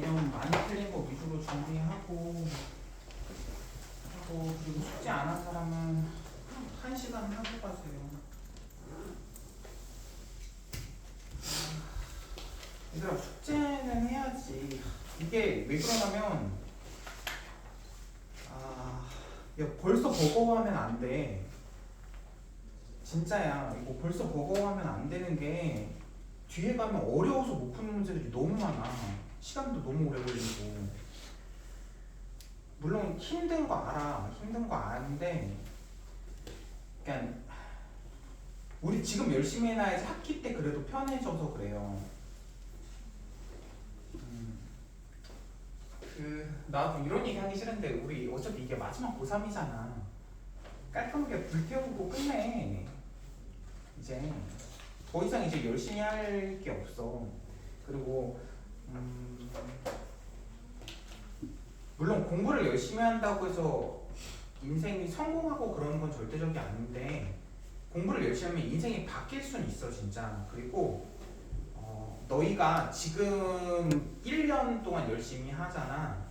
개념 많이 틀린 거 위주로 준비하고 그리고 숙제 안 한 사람은 1시간 하고 가세요. 얘들아 숙제는 해야지. 이게 왜 그러냐면 야 벌써 버거워하면 안 돼. 진짜야. 이거 벌써 버거워하면 안 되는 게 뒤에 가면 어려워서 못 푸는 문제들이 너무 많아. 시간도 너무 오래 걸리고. 물론 힘든 거 알아. 힘든 거 아는데 그러니까 우리 지금 열심히 해놔야지 학기 때 그래도 편해져서 그래요. 나도 이런 얘기 하기 싫은데 우리 어차피 이게 마지막 고3이잖아. 깔끔하게 불태우고 끝내. 이제 더 이상 이제 열심히 할 게 없어. 그리고 물론 공부를 열심히 한다고 해서 인생이 성공하고 그러는 건 절대적이 아닌데 공부를 열심히 하면 인생이 바뀔 수는 있어 진짜. 그리고 너희가 지금 1년 동안 열심히 하잖아.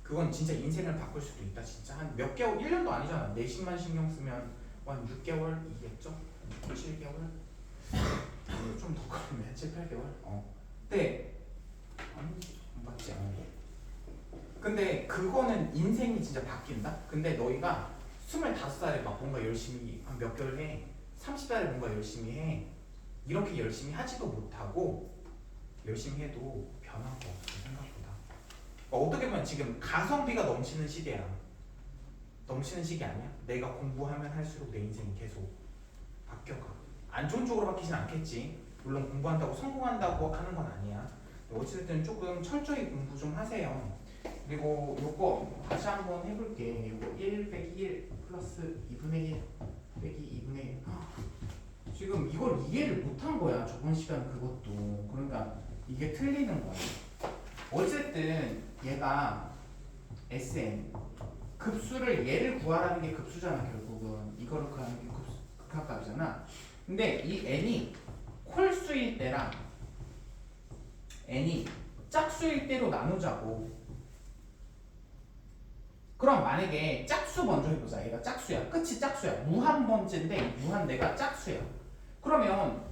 그건 진짜 인생을 바꿀 수도 있다. 진짜 한 몇 개월, 1년도 아니잖아. 내신만 신경 쓰면 한 6개월이겠죠? 7개월? 좀 더 걸리면 7, 8개월? 근데 맞지? 근데 그거는 인생이 진짜 바뀐다? 근데 너희가 25살에 막 뭔가 열심히 한 몇 개월 해. 30살에 뭔가 열심히 해. 이렇게 열심히 하지도 못하고 열심히 해도 변화가 없어 생각보다. 어떻게 보면 지금 가성비가 넘치는 시대야. 넘치는 시기 아니야? 내가 공부하면 할수록 내 인생이 계속 바뀌어가. 안 좋은 쪽으로 바뀌진 않겠지. 물론 공부한다고 성공한다고 하는 건 아니야. 어쨌든 조금 철저히 공부 좀 하세요. 그리고 요거 다시 한번 해볼게. 요거 1 빼기 1 플러스 2분의 1 빼기 2분의 1. 지금 이걸 이해를 못한 거야. 저번 시간 그것도. 그러니까 이게 틀리는 거야. 어쨌든 얘가 Sn 급수를 얘를 구하라는 게 급수잖아. 결국은 이거를 구하는 게 극한값이잖아. 근데 이 n이 콜수일 때랑 n이 짝수일 때로 나누자고. 그럼 만약에 짝수 먼저 해보자. 얘가 짝수야. 끝이 짝수야. 무한번째인데 무한대가 짝수야. 그러면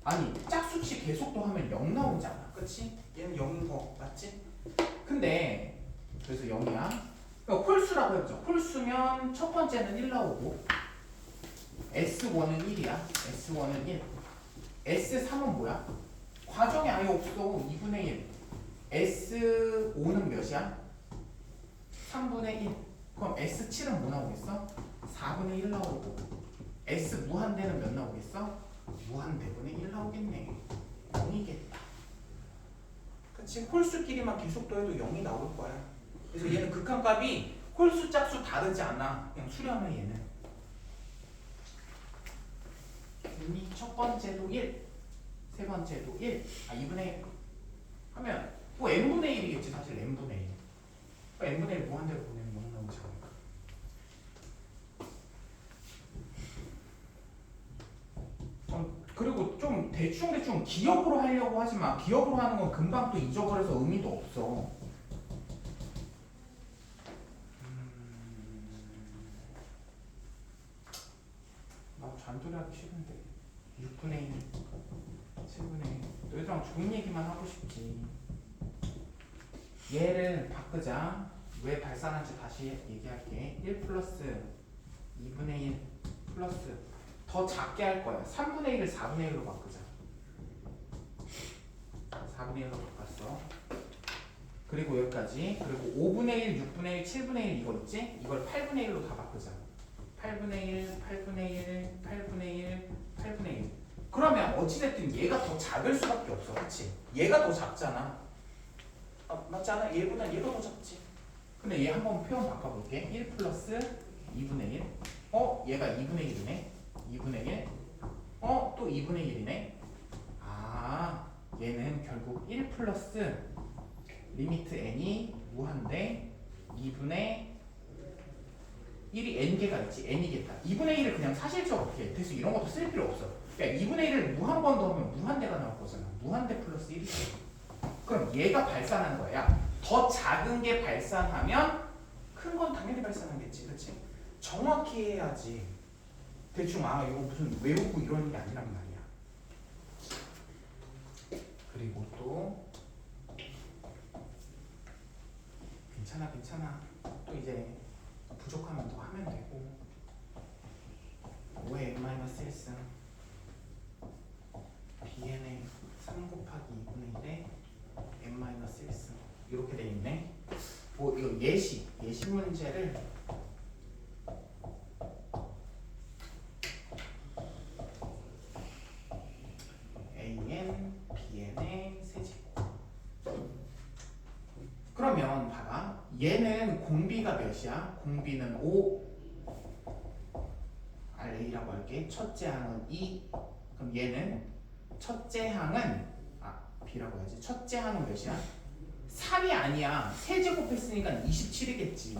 아니 짝수치 계속도 하면 0 나오잖아. 그치? 얘는 0인 거 맞지? 근데 그래서 0이야. 그러니까 콜수라고 해보자. 콜수면 첫 번째는 1 나오고 S1은 1이야. S1은 1. S3은 뭐야? 과정이 아예 없어. 2분의 1. S5는 몇이야? 3분의 1. 그럼 S7은 뭐 나오겠어? 4분의 1 나오고 S 무한대는 몇 나오겠어? 무한대분의 1 나오겠네. 0이겠다. 그치? 홀수끼리만 계속 더해도 0이 나올 거야. 그래서 얘는 극한값이 홀수 짝수 다르지 않아. 그냥 수렴해 얘는. 이미 첫 번째도 1, 세 번째도 1, 2분의 1 하면 뭐 n분의 1이겠지 사실. n분의 1. n분의 1 무한대로 보내면 0 나오지 않을까. 그리고 좀 대충 기억으로 하려고 하지 마. 기억으로 하는 건 금방 또 잊어버려서 의미도 없어. 나도 잔소리 하기 싫은데 6분의 1, 7분의 1 너희들랑 좋은 얘기만 하고 싶지. 얘를 바꾸자. 왜 발산한지 다시 얘기할게. 1 플러스 2분의 1 플러스 더 작게 할 거야. 3분의 1을 4분의 1로 바꾸자. 4분의 1로 바꿨어. 그리고 여기까지. 그리고 5분의 1, 6분의 1, 7분의 1 이거 있지? 이걸 8분의 1로 다 바꾸자. 8분의 1, 8분의 1, 8분의 1, 8분의 1. 그러면 어찌됐든 얘가 더 작을 수밖에 없어. 그치? 얘가 더 작잖아. 맞지 않아? 얘보다 얘가 더 작지. 근데 얘 한번 표현 바꿔볼게. 1 플러스 2분의 1. 얘가 2분의 1이네. 2분의 1. 또 2분의 1이네. 얘는 결국 1 플러스 리미트 n이 무한대 2분의 1이 n개가 있지. n이겠다. 2분의 1을 그냥 사실적으로 어떻게 해. 대수 이런 것도 쓸 필요 없어. 그러니까 2분의 1을 무한 번 더 하면 무한대가 나올 거잖아. 무한대 플러스 1이지. 그럼 얘가 발산한 거야. 더 작은 게 발산하면 큰 건 당연히 발산하겠지, 그렇지? 정확히 해야지. 대충 이거 무슨 외우고 이러는 게 아니란 말이야. 그리고 또 괜찮아. 또 이제 부족하면 더 하면 되고. 5의 n-1승 bn의 3 곱하기 2분의 1의 n-1승 이렇게 돼 있네. 뭐 이거 예시 문제를 an, bn의 세제곱. 그러면 봐봐. 얘는 공비가 몇이야? 공비는 5 A라고 할게. 첫째 항은 2. 그럼 얘는 첫째 항은 B라고 해야지. 첫째 항은 몇이야? 3이 아니야. 세제곱 했으니까 27이겠지.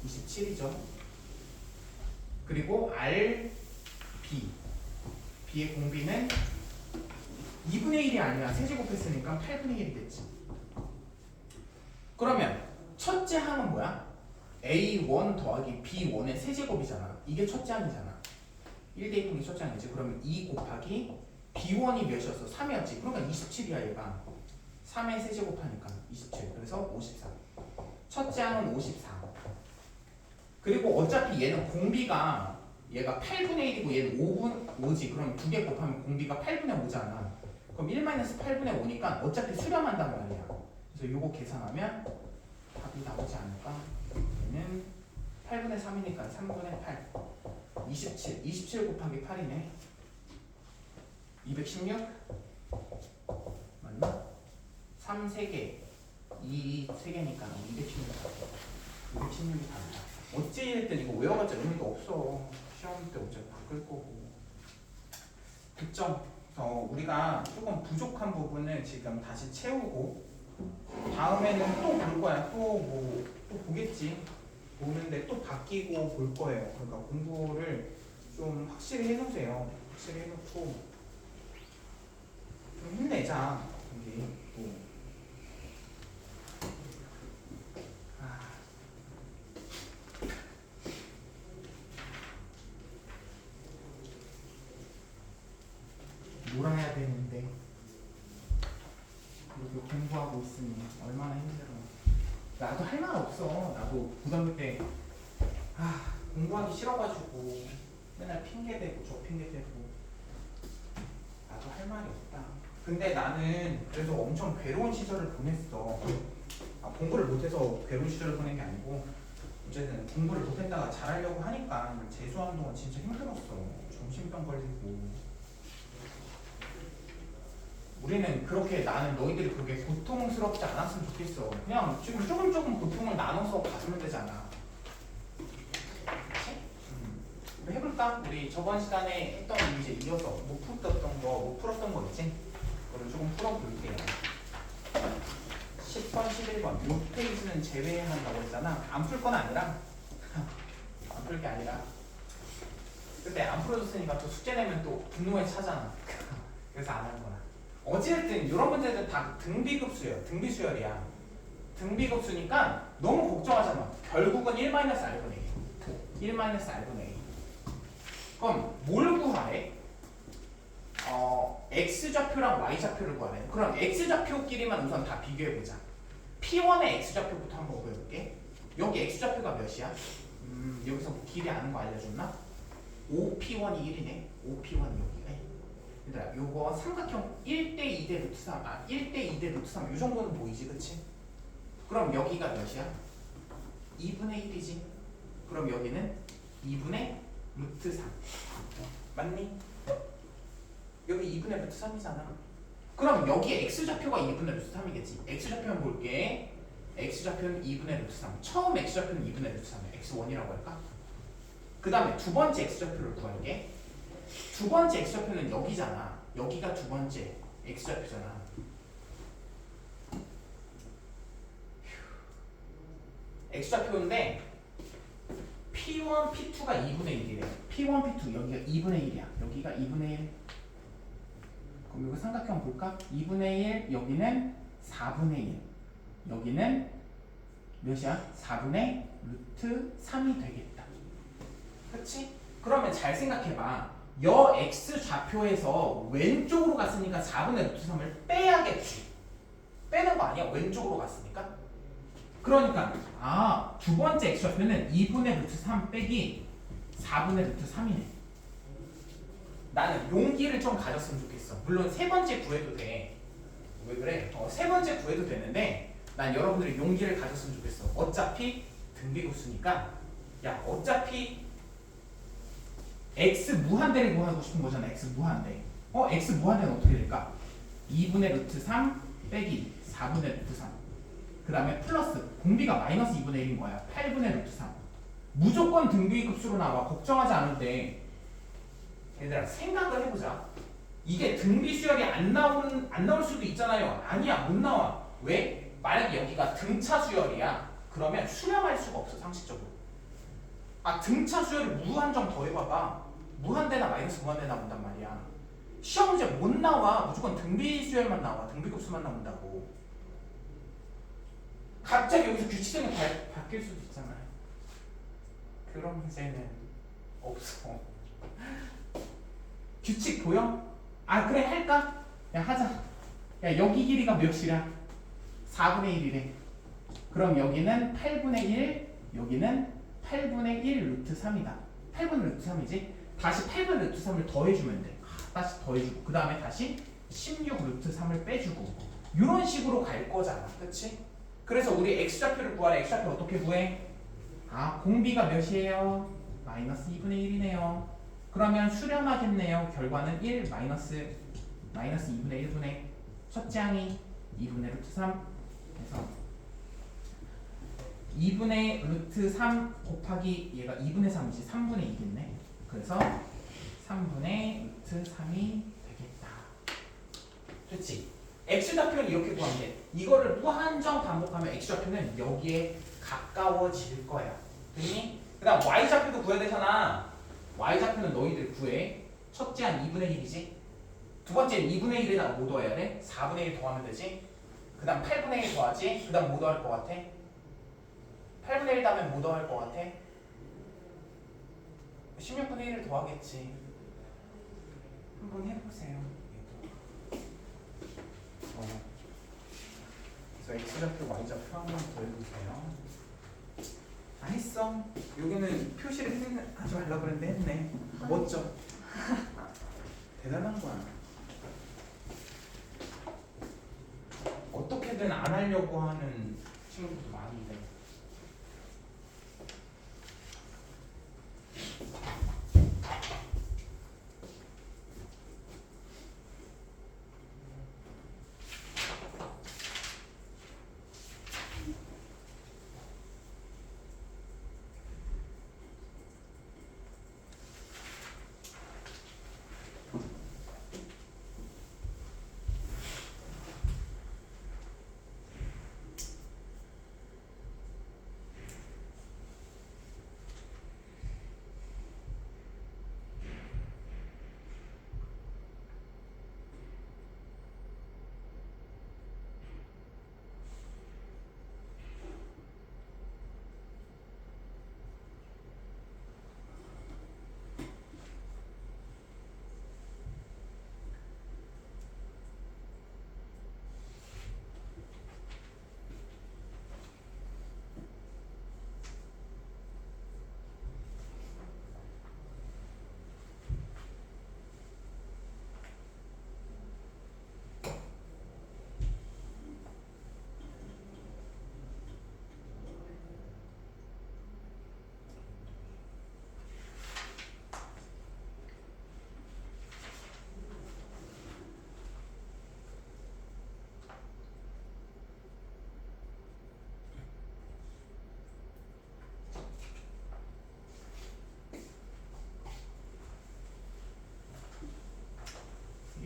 27이죠. 그리고 R, B. B의 공비는 2분의 1이 아니야. 세제곱 했으니까 8분의 1이겠지. 그러면 첫째 항은 뭐야? A1 더하기 B1의 세제곱이잖아. 이게 첫째 항이잖아. 1대2 게 첫째 항이지. 그러면 2 곱하기 B1이 몇이었어? 3이었지. 그러니까 27이야 얘가. 3의 세제곱하니까 27. 그래서 54. 첫째 항은 54. 그리고 어차피 얘는 공비가 얘가 8분의 1이고 얘는 5지. 그럼 두 개 곱하면 공비가 8분의 5잖아. 그럼 1-8분의 5니까 어차피 수렴한단 말이야. 그래서 요거 계산하면 답이 나오지 않을까? 얘는 8분의 3이니까 3분의 8. 27 곱하기 8이네. 216? 맞나? 3 3개, 2 3개니까 216이 답이다. 어찌됐든 이거 외워봤자 의미가 없어. 시험 때 어차피 바꿀 거고. 득점. 우리가 조금 부족한 부분을 지금 다시 채우고 다음에는 또 볼 거야. 또 보겠지. 보는데 또 바뀌고 볼 거예요. 그러니까 공부를 좀 확실히 해놓으세요. 확실히 해놓고 좀 힘내자. 여기 또. 놀아야 되는데 이렇게 공부하고 있으니 얼마나 힘들어. 나도 할 말 없어. 나도 고등학교 때 공부하기 싫어가지고 맨날 핑계대고 저 핑계대고 나도 할 말이 없다. 근데 나는 그래도 엄청 괴로운 시절을 보냈어. 공부를 못해서 괴로운 시절을 보낸 게 아니고 어쨌든 공부를 못했다가 잘하려고 하니까 재수하는 동안 진짜 힘들었어. 정신병 걸리고. 우리는 그렇게 나는 너희들이 그렇게 고통스럽지 않았으면 좋겠어. 그냥 지금 조금 고통을 나눠서 가주면 되잖아. 그치? 우리 해볼까? 우리 저번 시간에 했던 문제 이어서 못 풀었던 거 있지? 그거를 조금 풀어볼게요. 10번, 11번 요 페이지는 제외한다고 했잖아. 안 풀 건 아니라 안 풀 게 아니라 그때 안 풀어줬으니까 또 숙제 내면 또 분노에 차잖아. 그래서 안 한 거야. 어쨌든 이런 문제들 다 등비급수예요. 등비수열이야. 등비급수니까 너무 걱정하지 마. 결국은 1-R분의 A. 1-R분의 A. 그럼 뭘 구하래? X좌표랑 Y좌표를 구하래. 그럼 X좌표끼리만 우선 다 비교해보자. P1의 X좌표부터 한번 구해볼게. 여기 X좌표가 몇이야? 여기서 뭐 길이 아는 거 알려줬나? 5P1이 1이네. 5P1이 여기네. 얘들아, 요거 삼각형 1대 2대 루트 3, 1대 2대 루트 3, 요 정도는 보이지, 그치? 그럼 여기가 몇이야? 2분의 1이지. 그럼 여기는 2분의 루트 3. 맞니? 여기 2분의 루트 3이잖아. 그럼 여기 X좌표가 2분의 루트 3이겠지. X좌표는 볼게. X좌표는 2분의 루트 3. 처음 X좌표는 2분의 루트 3이야. X1이라고 할까? 그 다음에 두 번째 X좌표를 구할게. 두 번째 X좌표는 여기잖아. 여기가 두 번째 X좌표잖아. X좌표인데 P1, P2가 2분의 1이래. P1, P2 여기가 2분의 1이야. 여기가 2분의 1. 그럼 이거 삼각형 볼까? 2분의 1 여기는 4분의 1. 여기는 몇이야? 4분의 루트 3이 되겠다. 그치? 그러면 잘 생각해봐. 여 x 좌표에서 왼쪽으로 갔으니까 4분의 루트 3을 빼야겠지. 빼는 거 아니야? 왼쪽으로 갔으니까. 그러니까 두 번째 x 좌표는 2분의 루트 3 빼기 4분의 루트 3이네. 나는 용기를 좀 가졌으면 좋겠어. 물론 세 번째 구해도 돼. 왜 그래? 세 번째 구해도 되는데 난 여러분들이 용기를 가졌으면 좋겠어. 어차피 등비급수니까 야 어차피 x 무한대를 구하고 싶은 거잖아. x 무한대. x 무한대는 어떻게 될까? 2분의 루트 3 빼기 4분의 루트 3. 그 다음에 플러스 공비가 마이너스 2분의 1인 거야. 8분의 루트 3. 무조건 등비급수로 나와. 걱정하지 않을 때 얘들아 생각을 해보자. 이게 등비 수열이 안 나올 수도 있잖아요. 아니야, 못 나와. 왜? 만약에 여기가 등차 수열이야. 그러면 수렴할 수가 없어, 상식적으로. 등차 수열을 무한정 더해봐봐. 무한대나 마이너스 무한대 나온단 말이야. 시험 문제 못 나와. 무조건 등비 수열만 나와. 등비급수만 나온다고. 갑자기 여기서 규칙성이 바뀔 수도 있잖아요. 그런 문제는 없어. 규칙 보여? 그래 할까? 야 하자. 야 여기 길이가 몇이야? 4분의 1이래. 그럼 여기는 8분의 1, 여기는 8분의 1 루트 3이다. 8분의 루트 3이지? 다시 8분의 루트 3을 더해주면 돼. 다시 더해주고 그 다음에 다시 16 루트 3을 빼주고 이런 식으로 갈 거잖아. 그치? 그래서 우리 x좌표를 구하라. x좌표 어떻게 구해? 공비가 몇이에요? 마이너스 2분의 1이네요. 그러면 수렴하겠네요. 결과는 1 마이너스 2분의 1분의 첫째 항이 2분의 루트 3 해서 2분의 루트 3 곱하기 얘가 2분의 3이지 3분의 2겠네. 그래서 3분의 루트 3이 되겠다. 그렇지? x좌표는 이렇게 구하면 돼. 이거를 무한정 반복하면 x좌표는 여기에 가까워질 거야. 됐니? 그 다음 y좌표도 구해야 되잖아. y좌표는 너희들 구해. 첫째 한 2분의 1이지. 두 번째는 2분의 1에다가 뭐 더해야 돼? 4분의 1 더하면 되지. 그 다음 8분의 1 더하지. 그 다음 뭐 더할 것 같아? 8분의 1 더하면 뭐 더할 것 같아? 16분의 1을 더하겠지. 한번 해보세요. 그래서 x좌표, y좌표 한번 더 해보세요. 했어. 여기는 표시를 하지 말라고 그랬는데 했네. 멋져. 대단한 거야. 어떻게든 안 하려고 하는 친구들도 많이 있네.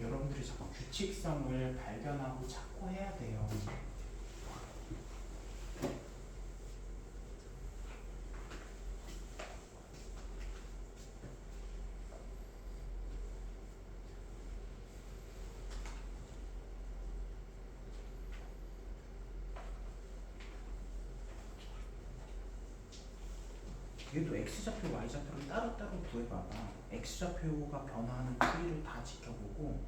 여러분들이 자꾸 규칙성을 발견하고 찾고 해야 돼요. 얘도 x좌표, y좌표를 따로따로 구해봐봐. x좌표가 변화하는 추이를 다 지켜보고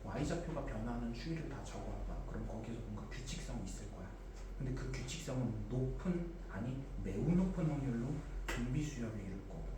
y좌표가 변화하는 추이를 다 적어봐봐. 그럼 거기서 뭔가 규칙성이 있을 거야. 근데 그 규칙성은 높은, 아니 매우 높은 확률로 등비수열을 이룰 거고.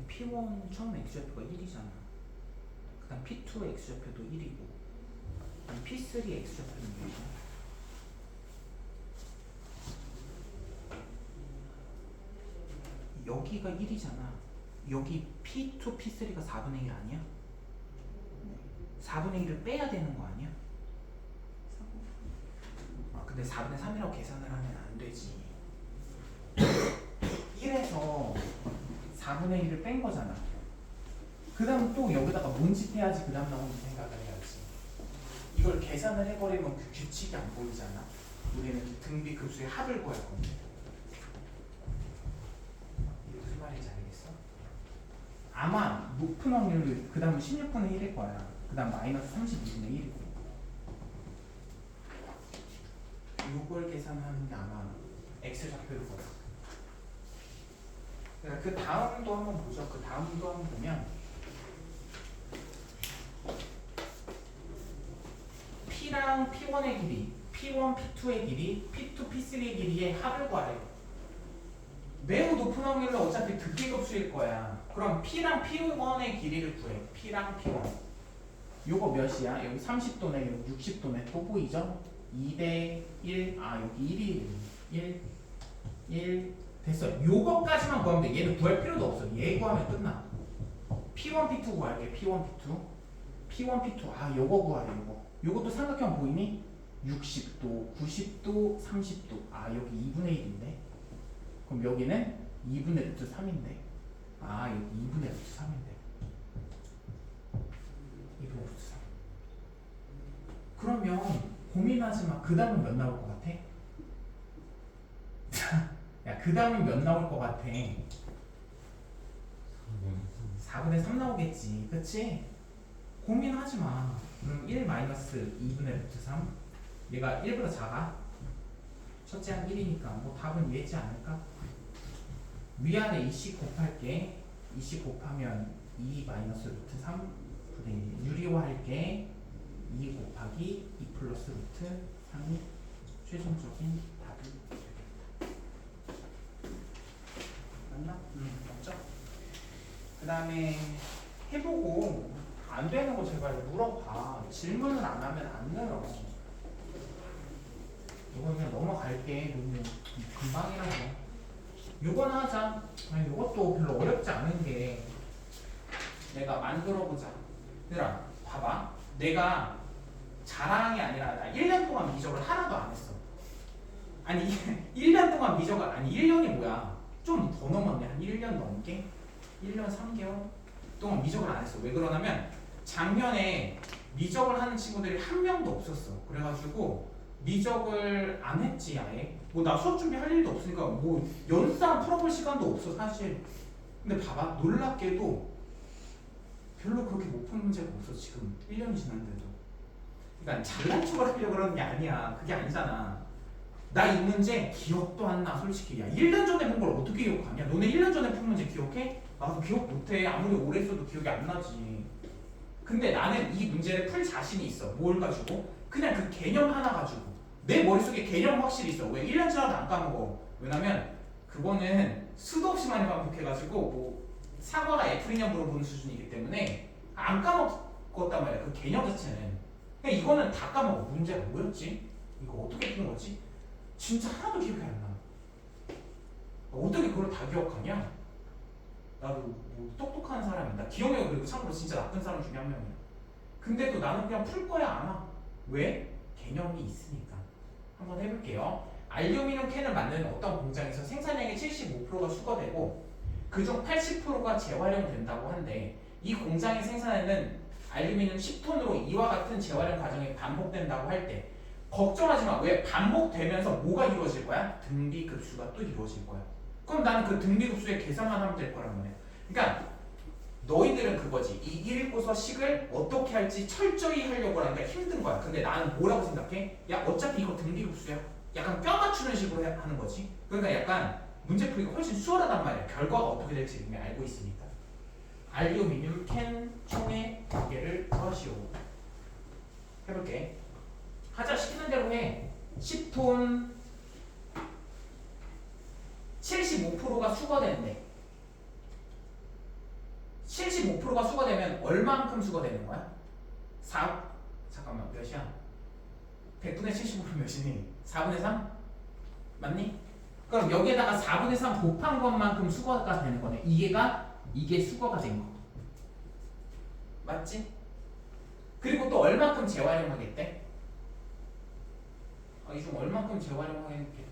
P1 처음 x좌표가 1이잖아. 그 다음 P2 x좌표도 1이고 그 다음 P3 x좌표는 몇이야? 여기가 1이잖아. 여기 P2, P3가 4분의 1 아니야? 4분의 1을 빼야 되는 거 아니야? 아 근데 4분의 3이라고 계산을 하면 안 되지. 1에서 4분의 1을 뺀 거잖아. 그 다음 또 여기다가 뭔짓 해야지 그 다음 나오는 생각을 해야지. 이걸 계산을 해버리면 그 규칙이 안 보이잖아. 우리는 등비 급수의 합을 구할 건데. 이게 무슨 말인지 알겠어? 아마 높은 확률로 그 다음은 16분의 1일 거야. 그 다음 마이너스 32분의 1이고. 이걸 계산하는 게 아마 x좌표일 거야. 그 다음도 한번 보죠. 그 다음도 한번 보면 P랑 P1의 길이, P1, P2의 길이, P2, P3의 길이의 합을 구하래. 매우 높은 확률로 어차피 등비급수일 거야. 그럼 P랑 P1의 길이를 구해. P랑 P1. 요거 몇이야? 여기 30도네, 여기 60도네. 또 보이죠? 2대 1. 아 여기 1이 1, 1. 됐어. 요거까지만 구하면 돼. 얘는 구할 필요도 없어. 얘 구하면 끝나. P1, P2 구할게. P1, P2. P1, P2. 아 요거 구하래. 요것도 삼각형 보이니? 60도, 90도, 30도. 아 여기 2분의 1인데. 그럼 여기는 2분의 루트 3인데. 아 여기 2분의 루트 3인데. 2분의 루트 3. 그러면 고민하지 마. 그 다음은 몇 나올 것 같아? 야, 그 다음은 몇 나올 것 같아? 4분의 3 나오겠지. 그치? 고민하지 마. 1 마이너스 2분의 루트 3. 얘가 1보다 작아? 첫째 한 1이니까 뭐 답은 얘지 않을까? 위아래 2씩 곱할게. 2씩 곱하면 2 마이너스 루트 3 분의 1. 유리화할게. 2 곱하기 2 플러스 루트 3이 최종적인 답이 되겠다. 맞나? 맞죠? 그 다음에 해보고 안 되는 거 제발 물어봐. 질문을 안 하면 안 늘어. 이거 그냥 넘어갈게. 너무 금방이라서. 요거는 하자. 아니 요것도 별로 어렵지 않은 게 내가 만들어보자. 얘들아 봐봐. 내가 자랑이 아니라 나 1년 동안 미적을 하나도 안 했어. 아니 1년 동안 미적을 아니 1년이 뭐야. 좀 더 넘었네. 한 1년 넘게? 1년 3개월 동안 미적을 안 했어. 왜 그러냐면 작년에 미적을 하는 친구들이 한 명도 없었어. 그래가지고 미적을 안 했지 아예. 뭐 나 수업 준비할 일도 없으니까 뭐 연상 풀어볼 시간도 없어 사실. 근데 봐봐 놀랍게도 별로 그렇게 못 푼 문제가 없어 지금 1년이 지났는데도. 그러니까 잘난 척을 하려고 그러는 게 아니야. 그게 아니잖아. 나 이 문제 기억도 안 나 솔직히. 야 1년 전에 본 걸 어떻게 기억하냐. 너네 1년 전에 푼 문제 기억해? 나도 기억 못해. 아무리 오래 써도 기억이 안 나지. 근데 나는 이 문제를 풀 자신이 있어. 뭘 가지고? 그냥 그 개념 하나 가지고. 내 머릿속에 개념 확실히 있어. 왜 1년 지나도 안 까먹어. 왜냐면 그거는 수도 없이 많이 반복해가지고 뭐 사과가 애플이냐 물어보는 수준이기 때문에 안 까먹었단 말이야. 그 개념 자체는. 그냥 이거는 다 까먹어. 문제가 뭐였지? 이거 어떻게 푼 거지? 진짜 하나도 기억이 안 나. 어떻게 그걸 다 기억하냐? 나도 뭐 똑똑한 사람이다. 기억력이 그리고 참고로 진짜 나쁜 사람 중에 한 명이야. 근데도 나는 그냥 풀 거야 아마. 왜? 개념이 있으니까. 한번 해볼게요. 알루미늄 캔을 만드는 어떤 공장에서 생산량의 75%가 수거되고 그중 80%가 재활용된다고 한데 이 공장이 생산하는 알루미늄 10톤으로 이와 같은 재활용 과정이 반복된다고 할 때 걱정하지 마. 왜? 반복되면서 뭐가 이루어질 거야? 등비급수가 또 이루어질 거야. 그럼 나는 그 등비급수의 계산만 하면 될 거란 말이야. 그러니까 너희들은 그거지. 이 1고서식을 어떻게 할지 철저히 하려고 하니까 힘든 거야. 근데 나는 뭐라고 생각해? 야 어차피 이거 등비급수야. 약간 뼈 맞추는 식으로 하는 거지. 그러니까 약간 문제 풀이가 훨씬 수월하단 말이야. 결과가 어떻게 될지 이미 알고 있으니까. 알루미늄 캔 총의 무게를 구하시오. 해볼게. 하자. 시키는 대로 해. 10톤 75%가 수거된대. 75%가 수거되면 얼만큼 수거되는 거야? 4? 잠깐만 몇이야? 100분의 75는 몇이니? 4분의 3? 맞니? 그럼 여기에다가 4분의 3 곱한 것만큼 수거가 되는 거네. 이게 수거가 된 거. 맞지? 그리고 또 얼만큼 재활용하겠대? 이 중 얼만큼 재활용하겠대?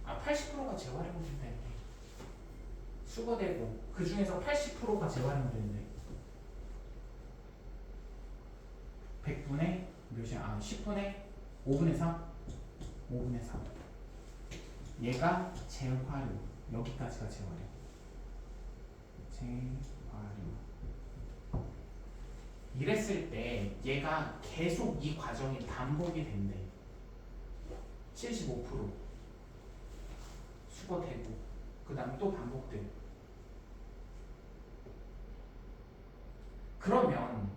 아 80%가 재활용된대. 수거되고 그 중에서 80%가 재활용된대. 100분의 몇이야? 10분의 5분의 3? 5분의 3. 얘가 재활용. 여기까지가 재활용. 재활용. 이랬을 때 얘가 계속 이 과정이 반복이 된대. 75% 수거되고 그 다음 또 반복되고. 그러면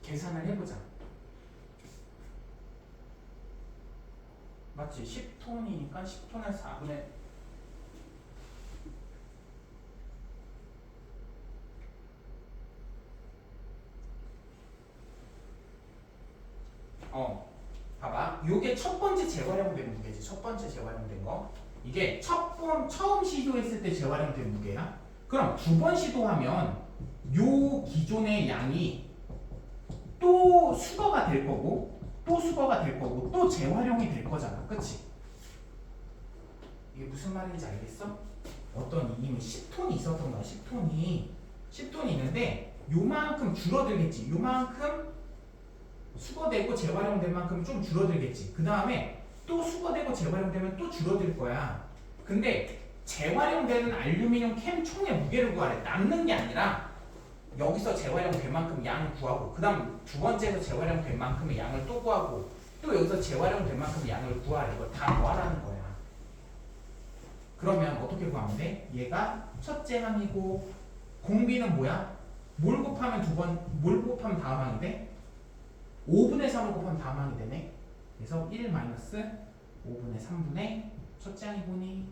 계산을 해보자. 맞지? 10톤이니까 10톤에 4분의 봐봐. 요게 첫 번째 재활용된 무게지. 첫 번째 재활용된 거. 이게 처음 시도했을 때 재활용된 무게야. 그럼 두 번 시도하면 요 기존의 양이 또 수거가 될 거고 또 수거가 될 거고 또 재활용이 될 거잖아. 그치? 이게 무슨 말인지 알겠어? 어떤 이미 10톤이 있었던 거야. 10톤이 있는데 요만큼 줄어들겠지. 요만큼 수거되고 재활용된 만큼 좀 줄어들겠지. 그 다음에 또 수거되고 재활용되면 또 줄어들 거야. 근데 재활용되는 알루미늄 캔 총의 무게를 구하래. 남는 게 아니라 여기서 재활용된 만큼 양을 구하고 그 다음 두 번째에서 재활용된 만큼의 양을 또 구하고 또 여기서 재활용된 만큼의 양을 구하래. 이걸 다 구하라는 거야. 그러면 어떻게 구하면 돼? 얘가 첫째 항이고 공비는 뭐야? 뭘 곱하면 뭘 곱하면 다음 항이 돼? 5분의 3을 곱하면 다음 항이 되네. 그래서 1 마이너스 5분의 3분의 첫째 항이 보니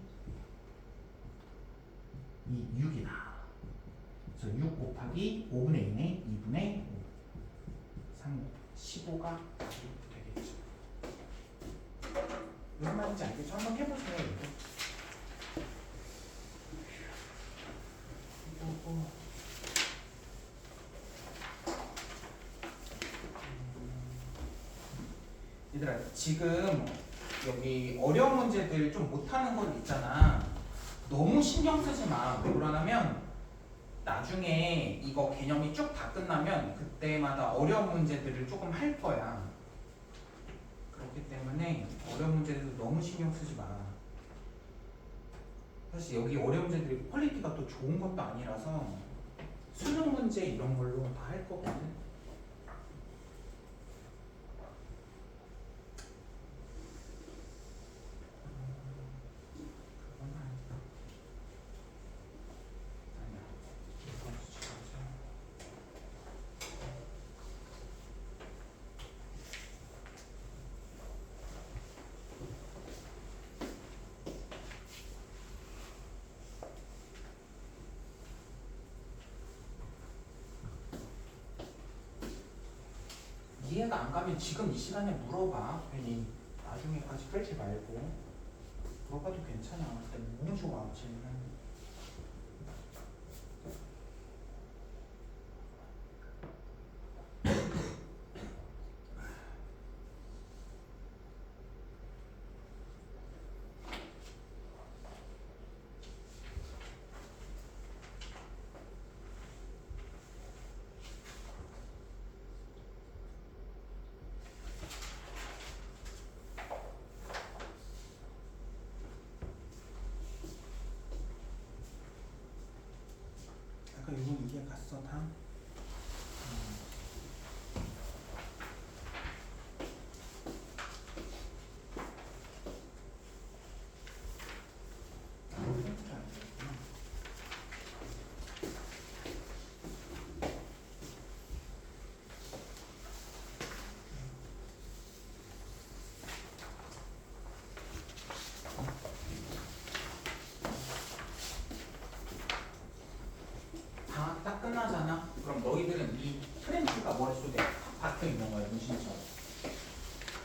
6이다. 그래서 6 곱하기 5분의 2네. 2분의 5. 3, 15가 되겠죠. 무슨 말인지 알겠죠? 한번 해보세요. 얘들아 지금 여기 어려운 문제들 좀 못하는 건 있잖아. 너무 신경 쓰지 마. 왜 그러냐면 나중에 이거 개념이 쭉 다 끝나면 그때마다 어려운 문제들을 조금 할 거야. 그렇기 때문에 어려운 문제들 너무 신경 쓰지 마. 사실 여기 어려운 문제들이 퀄리티가 또 좋은 것도 아니라서 수능 문제 이런 걸로 다 할 거거든. 이해가 안 가면 지금 이 시간에 물어봐. 괜히 나중에까지 끌지 말고. 물어봐도 괜찮아. 근데 너무 좋아 질문. 아까 이건 이해 갔어 다? 방학 딱 끝나잖아. 그럼 너희들은 이 프렌즈가 머릿속에 탁 박혀 있는 거야 문신처럼.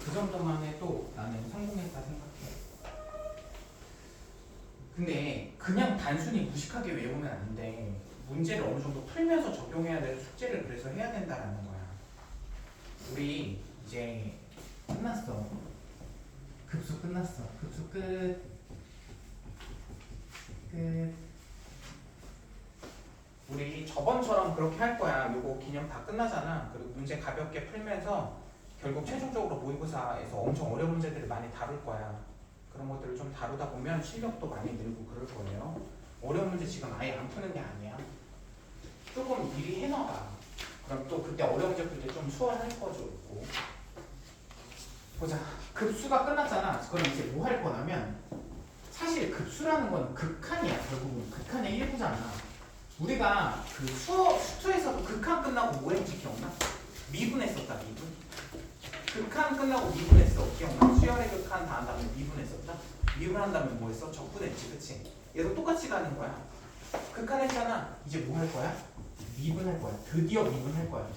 그 정도만 해도 나는 성공했다 생각해. 근데 그냥 단순히 무식하게 외우면 안 돼. 문제를 어느 정도 풀면서 적용해야 되는 숙제를 그래서 해야 된다라는 거야. 우리 이제 끝났어. 급수 끝났어. 급수 끝. 우리 저번처럼 그렇게 할 거야. 요거 기념 다 끝나잖아. 그리고 문제 가볍게 풀면서 결국 최종적으로 모의고사에서 엄청 어려운 문제들을 많이 다룰 거야. 그런 것들을 좀 다루다 보면 실력도 많이 늘고 그럴 거예요. 어려운 문제 지금 아예 안 푸는 게 아니야. 조금 미리 해놔봐. 그럼 또 그때 어려운 문제 풀 때 좀 수월할 거죠. 있고. 보자. 급수가 끝났잖아. 그럼 이제 뭐 할 거냐면 사실 급수라는 건 극한이야. 결국은 극한의 일부잖아. 우리가 그 수투에서도 극한 끝나고 뭐 했지 기억나? 미분했었다. 미분. 극한 끝나고 미분했어. 기억나? 수열의 극한 다 한 다음에 미분했었다. 미분한 다음에 뭐 했어? 적분했지. 그치? 얘도 똑같이 가는 거야. 극한했잖아. 이제 뭐 할 거야? 미분할 거야. 드디어 미분할 거야.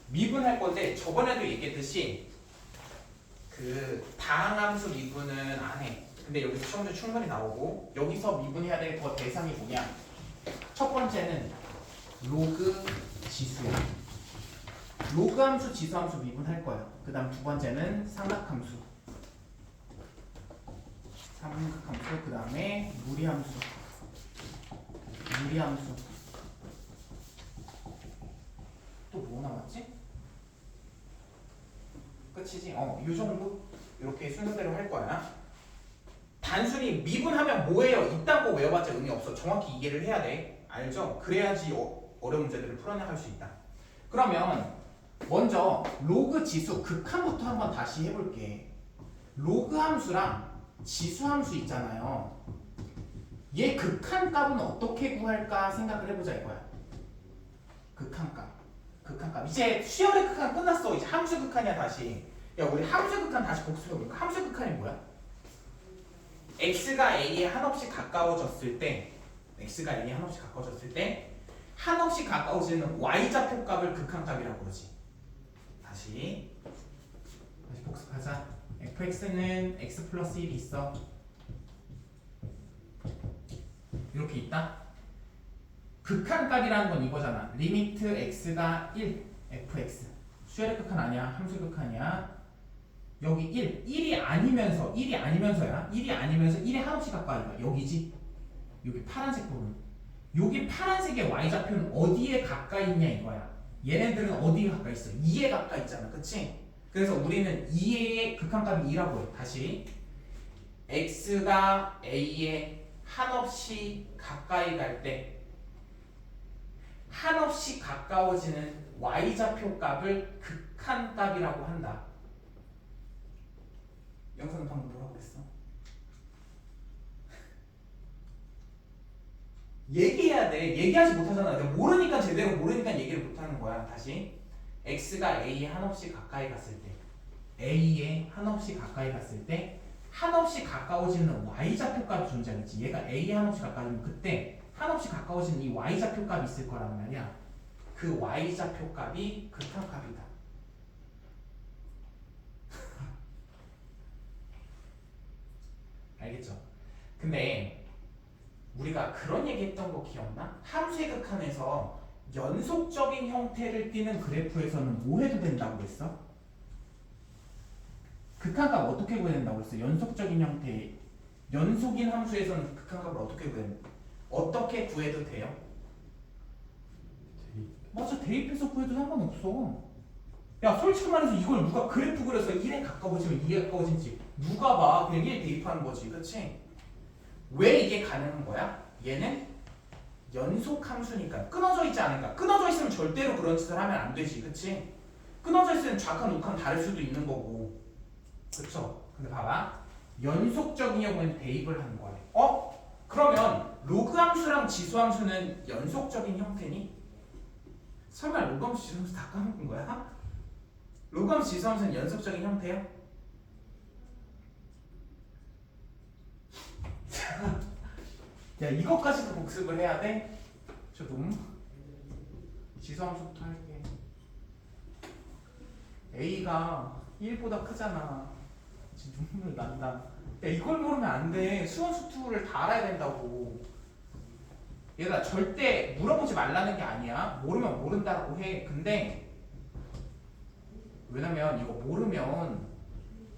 미분할 건데 저번에도 얘기했듯이 그 다항함수 미분은 안 해. 근데 여기서 시험도 충분히 나오고 여기서 미분해야 될 거 대상이 뭐냐? 첫 번째는 로그 지수야. 로그 함수, 지수 함수 미분할 거야. 그 다음 두 번째는 삼각함수. 삼각함수, 그 다음에 무리함수. 무리함수. 또 뭐 남았지? 끝이지? 이 정도? 이렇게 순서대로 할 거야. 단순히 미분하면 뭐예요? 이딴 거 외워봤자 의미 없어. 정확히 이해를 해야 돼. 알죠? 그래야지 어려운 문제들을 풀어나갈 수 있다. 그러면 먼저 로그 지수 극한부터 한번 다시 해볼게. 로그 함수랑 지수 함수 있잖아요. 얘 극한 값은 어떻게 구할까 생각을 해보자 이거야. 극한 값. 이제 수열의 극한 끝났어. 이제 함수 극한이야 다시. 야 우리 함수 극한 다시 복습해볼까? 함수 극한이 뭐야? x가 a에 한없이 가까워졌을 때 한없이 가까워지는 y좌표 값을 극한값이라고 그러지. 다시 복습하자. fx는 x 플러스 1이 있어. 이렇게 있다. 극한값이라는 건 이거잖아. 리미트 x가 1 fx. 수열의 극한 아니야. 함수 극한이야. 여기 1이 아니면서야. 1이 아니면서 1에 한없이 가까이 가. 여기지. 여기 파란색 부분. 여기 파란색의 y좌표는 어디에 가까이 있냐 이거야. 얘네들은 어디에 가까이 있어? 2에 가까이 있잖아. 그치? 그래서 우리는 2의 극한값이 2라고 해. 다시 x가 a에 한없이 가까이 갈 때 한없이 가까워지는 y좌표 값을 극한값이라고 한다. 영상 방금 뭐라고 했어? 얘기해야 돼. 얘기하지 못하잖아. 내가 모르니까 제대로 모르니까 얘기를 못하는 거야. 다시 x가 a에 한없이 가까이 갔을 때 한없이 가까워지는 y좌표 값이 존재하겠지. 얘가 a에 한없이 가까워지면 그때 한없이 가까워지는 이 y좌표 값이 있을 거란 말이야. 그 y좌표 값이 극한값이다. 근데 우리가 그런 얘기 했던 거 기억나? 함수의 극한에서 연속적인 형태를 띠는 그래프에서는 뭐 해도 된다고 했어? 극한값 어떻게 구해야 된다고 했어? 연속적인 형태, 연속인 함수에서는 극한값을 어떻게 구해도 돼요? 맞아, 대입해서 구해도 상관없어. 야, 솔직히 말해서 이걸 누가 그래프 그려서 1에 가까워지면 2에 가까워진지 누가 봐. 그냥 1 대입하는 거지, 그치? 왜 이게 가능한 거야? 얘는 연속 함수니까 끊어져 있지 않으니까. 끊어져 있으면 절대로 그런 짓을 하면 안 되지, 그치? 끊어져 있으면 좌칸 우칸 다를 수도 있는 거고, 그쵸? 근데 봐봐, 연속적인 경우에는 대입을 하는 거야. 그러면 로그 함수랑 지수 함수는 연속적인 형태니? 설마 로그 함수 지수 함수 다 까먹은 거야? 로그 함수 지수 함수는 연속적인 형태야? 야, 이것까지도 복습을 해야 돼? 저 너무 지수함수부터 할게. A가 1보다 크잖아. 지금 눈물 난다. 야, 이걸 모르면 안 돼. 수원수투를 다 알아야 된다고. 얘들아, 절대 물어보지 말라는 게 아니야. 모르면 모른다고 해. 근데 왜냐면 이거 모르면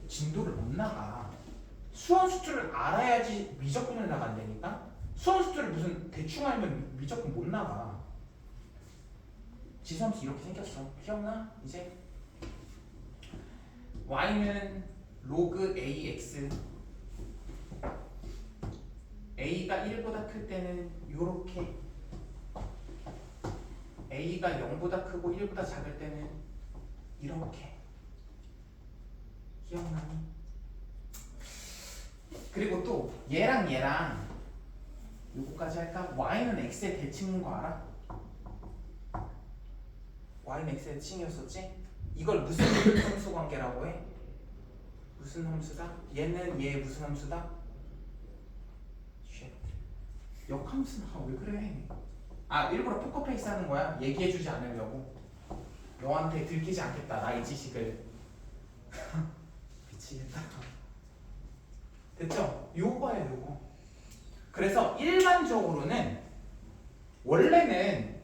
진도를 못 나가. 수원수투를 알아야지 미적분을 나간다니까? 수원수투를 무슨 대충 알면 미적분 못 나가. 지수함수 이렇게 생겼어. 기억나? 이제 y는 로그 ax, a가 1보다 클 때는 요렇게, a가 0보다 크고 1보다 작을 때는 이렇게. 기억나니? 그리고 또 얘랑 요거까지 할까? y는 x의 대칭인 거 알아? y는 x의 대칭이었었지? 이걸 무슨 함수 관계라고 해? 무슨 함수다? 얘는 얘 무슨 함수다? 역함수나 왜 그래? 일부러 포커페이스 하는 거야? 얘기해주지 않으려고. 너한테 들키지 않겠다 나의 지식을. 미치겠다. 됐죠? 요거야 요거. 그래서 일반적으로는 원래는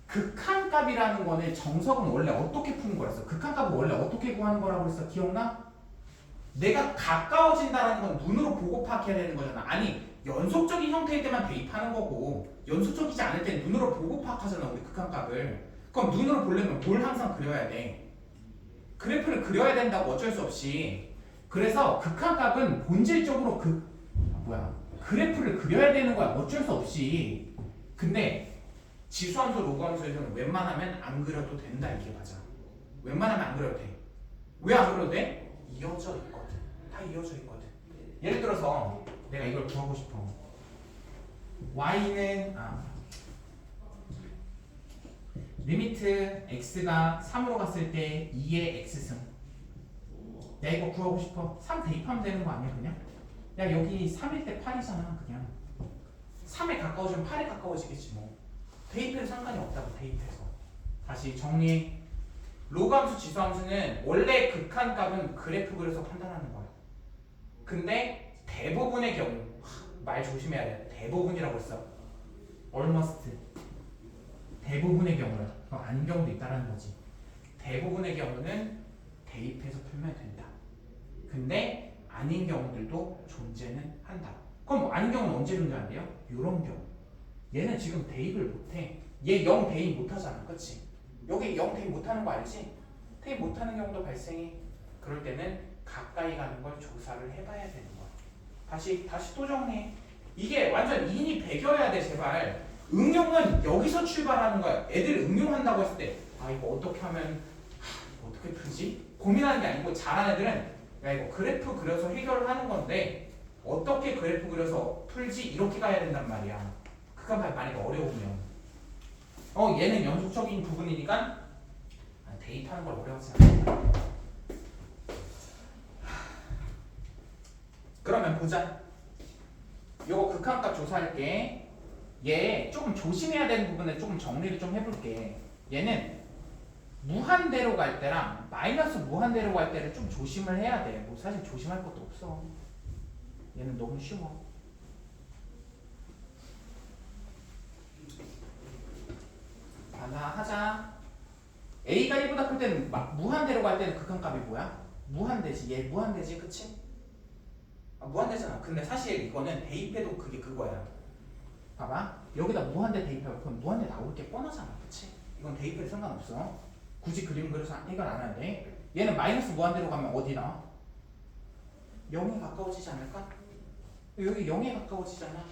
극한값이라는 거는 정석은 원래 어떻게 푸는 거였어? 극한값은 원래 어떻게 구하는 거라고 했어? 기억나? 내가 가까워진다는 건 눈으로 보고 파악해야 되는 거잖아. 아니, 연속적인 형태일 때만 대입하는 거고 연속적이지 않을 땐 눈으로 보고 파악하잖아, 우리 극한값을. 그럼 눈으로 보려면 뭘 항상 그려야 돼? 그래프를 그려야 된다고, 어쩔 수 없이. 그래서 극한값은 본질적으로 그래프를 그려야 되는 거야, 어쩔 수 없이. 근데 지수함수, 로그함수에서는 웬만하면 안 그려도 된다, 이게 맞아. 웬만하면 안 그려도 돼. 왜 안 그려도 돼? 이어져 있거든. 다 이어져 있거든. 예를 들어서 내가 이걸 구하고 싶어. y는 리미트 x가 3으로 갔을 때 2의 x승. 내가 이거 구하고 싶어. 3 대입하면 되는 거 아니야, 그냥? 야, 여기 3일 때 8이잖아, 그냥. 3에 가까워지면 8에 가까워지겠지 뭐. 대입해도 상관이 없다고, 대입해서. 다시 정리해. 로그함수, 지수함수는 원래 극한값은 그래프 그려서 판단하는 거야. 근데 대부분의 경우, 말 조심해야 돼. 대부분이라고 했어. almost. 대부분의 경우는, 아닌 경우도 있다라는 거지. 대부분의 경우는 대입해서 풀면 된다. 근데 아닌 경우들도 존재는 한다. 그럼 아닌 경우는 언제 존재한대요? 요런 경우. 얘는 지금 대입을 못해. 얘 0 대입 못하잖아, 그치? 여기 0 대입 못하는 거 알지? 대입 못하는 경우도 발생해. 그럴 때는 가까이 가는 걸 조사를 해봐야 되는 거야. 다시 또 정리해. 이게 완전 인이 배겨야 돼, 제발. 응용은 여기서 출발하는 거야. 애들 응용한다고 했을 때 이거 어떻게 하면 이거 어떻게 풀지? 고민하는 게 아니고, 잘하는 애들은 야, 이거 그래프 그려서 해결을 하는 건데 어떻게 그래프 그려서 풀지? 이렇게 가야 된단 말이야. 극한값이 만약에 어려우면 얘는 연속적인 부분이니까 대입하는 걸 어려워하지 않는다. 그러면 보자. 요거 극한값 조사할게. 얘 조금 조심해야 되는 부분을 조금 정리를 좀 해볼게. 얘는 무한대로 갈 때랑 마이너스 무한대로 갈 때를 좀 조심을 해야 돼. 뭐 사실 조심할 것도 없어. 얘는 너무 쉬워. 하나 하자. A가 1보다 클 때는 막 무한대로 갈 때는 극한값이 뭐야? 무한대지. 얘 무한대지, 그치? 무한대잖아. 근데 사실 이거는 대입해도 그게 그거야. 봐봐. 여기다 무한대 대입하고 그럼 무한대 나올 게 뻔하잖아, 그치? 이건 대입해도 상관없어. 굳이 그림 그려서 해결 안 해야 돼. 얘는 마이너스 무한대로 가면 어디 나와? 0에 가까워지지 않을까? 여기 0에 가까워지잖아.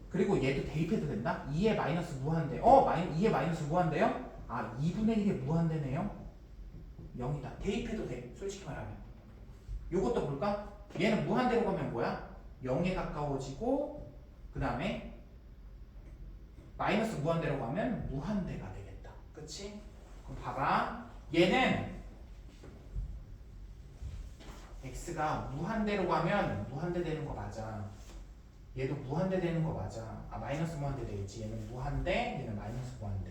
그리고 얘도 대입해도 된다? 2에 마이너스 무한대. 2에 마이너스 무한대요? 2분의 1에 무한대네요? 0이다. 대입해도 돼. 솔직히 말하면. 요것도 볼까? 얘는 무한대로 가면 뭐야? 0에 가까워지고 그 다음에 마이너스 무한대로 가면 무한대가 되겠다. 그치? 그럼 봐봐. 얘는 x가 무한대로 가면 무한대 되는 거 맞아. 얘도 무한대 되는 거 맞아. 마이너스 무한대 되겠지. 얘는 무한대, 얘는 마이너스 무한대.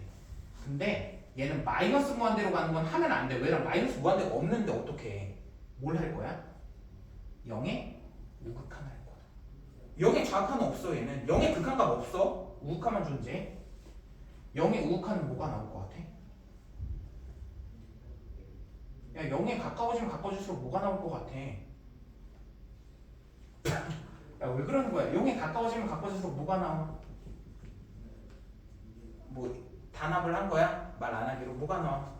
근데 얘는 마이너스 무한대로 가는 건 하면 안 돼. 왜냐면 마이너스 무한대가 없는데 어떻게 뭘 할 거야? 0에 우극한 할 거야. 0에 좌극한은 없어. 얘는 0에 극한값 없어. 우극한만 존재해. 0에 우극한은 뭐가 나올 것 같아? 야, 0에 가까워지면 가까워질수록 뭐가 나올 것 같아? 야, 왜 그러는 거야? 0에 가까워지면 가까워질수록 뭐가 나와? 뭐 단합을 한 거야? 말 안 하기로 뭐가 나와?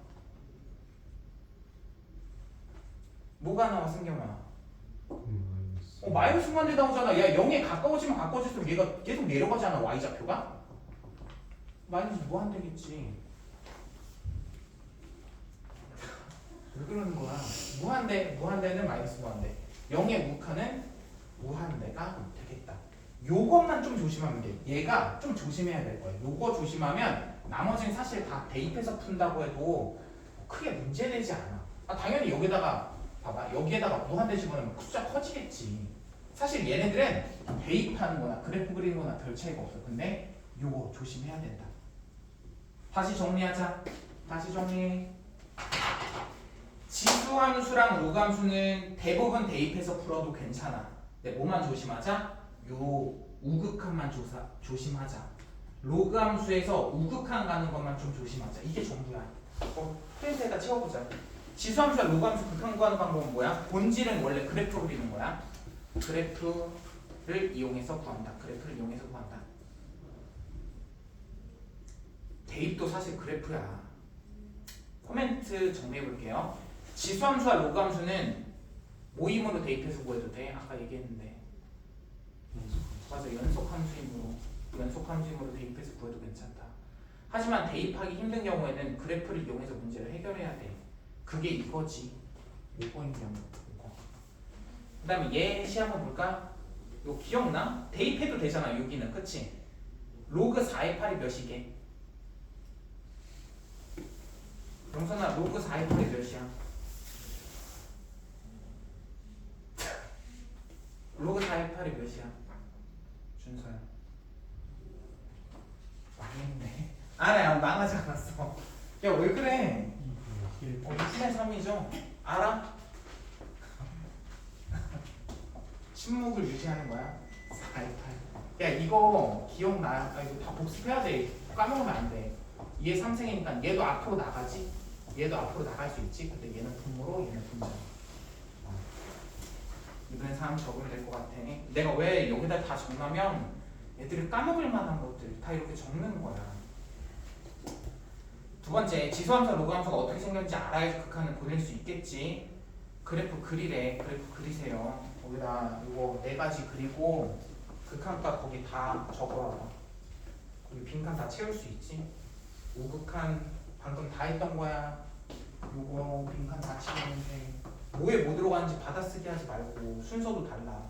뭐가 나와, 승경아? 마이너스 무한대 나오잖아. 야, 0에 가까워지면 가까워질수록 얘가 계속 내려가잖아. y좌표가? 마이너스 무한대겠지. 왜 그러는 거야? 무한대는 마이너스 무한대. 0의 우극한은 무한대가 되겠다. 요것만 좀 조심하면 돼. 얘가 좀 조심해야 될 거야. 요거 조심하면 나머지는 사실 다 대입해서 푼다고 해도 크게 문제되지 않아. 당연히 여기다가 봐봐. 여기에다가 무한대 집어넣으면 숫자 커지겠지. 사실 얘네들은 대입하는 거나 그래프 그리는 거나 별 차이가 없어. 근데 요거 조심해야 된다. 다시 정리하자. 다시 정리. 지수함수랑 로함수는 대부분 대입해서 풀어도 괜찮아. 근데 뭐만 조심하자? 요 우극한만 조심하자. 로그함수에서 우극한 가는 것만 좀 조심하자. 이게 전부야. 프린트에다 채워보자. 지수함수와 로그함수 극한 구하는 방법은 뭐야? 본질은 원래 그래프 그리는 거야. 그래프를 이용해서 구한다. 그래프를 이용해서 구한다. 대입도 사실 그래프야. 코멘트 정리해 볼게요. 지수함수와 로그함수는 모임으로 대입해서 구해도 돼. 아까 얘기했는데. 맞아. 연속함수임으로 대입해서 구해도 괜찮다. 하지만 대입하기 힘든 경우에는 그래프를 이용해서 문제를 해결해야 돼. 그게 이거지. 5번인 경우. 그 다음에 얘 시 한번 볼까? 이거 기억나? 대입해도 되잖아. 여기는. 그치? 로그 4의 8이 몇이게? 영선아, 로그 4의 8이 몇이야? 로그 4의 8이 몇이야? 준서야. 망했네. 야, 망하지 않았어. 야, 왜 그래? 2분의 3이죠? 알아? 침묵을 유지하는 거야. 4의 8. 야, 이거 기억나? 이거 다 복습해야 돼. 까먹으면 안 돼. 얘 3생이니까 얘도 앞으로 나가지? 얘도 앞으로 나갈 수 있지? 근데 얘는 분모로, 얘는 분자. 이번엔 3 적으면 될 것 같아. 내가 왜 여기다 다 적냐면 애들이 까먹을 만한 것들 다 이렇게 적는 거야. 두 번째, 지수함수와 로그함수가 어떻게 생겼는지 알아야 극한을 보낼 수 있겠지. 그래프 그리래. 그래프 그리세요. 거기다 이거 4가지 그리고 극한값 거기 다 적어봐. 거기 빈칸 다 채울 수 있지. 우극한 방금 다 했던 거야. 요거 빈칸 다 채우면 돼. 뭐에 뭐 들어가는지 받아쓰기 하지 말고 순서도 달라.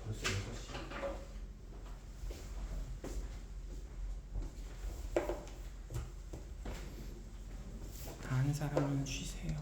벌써 6시. 다 한 사람은 쉬세요.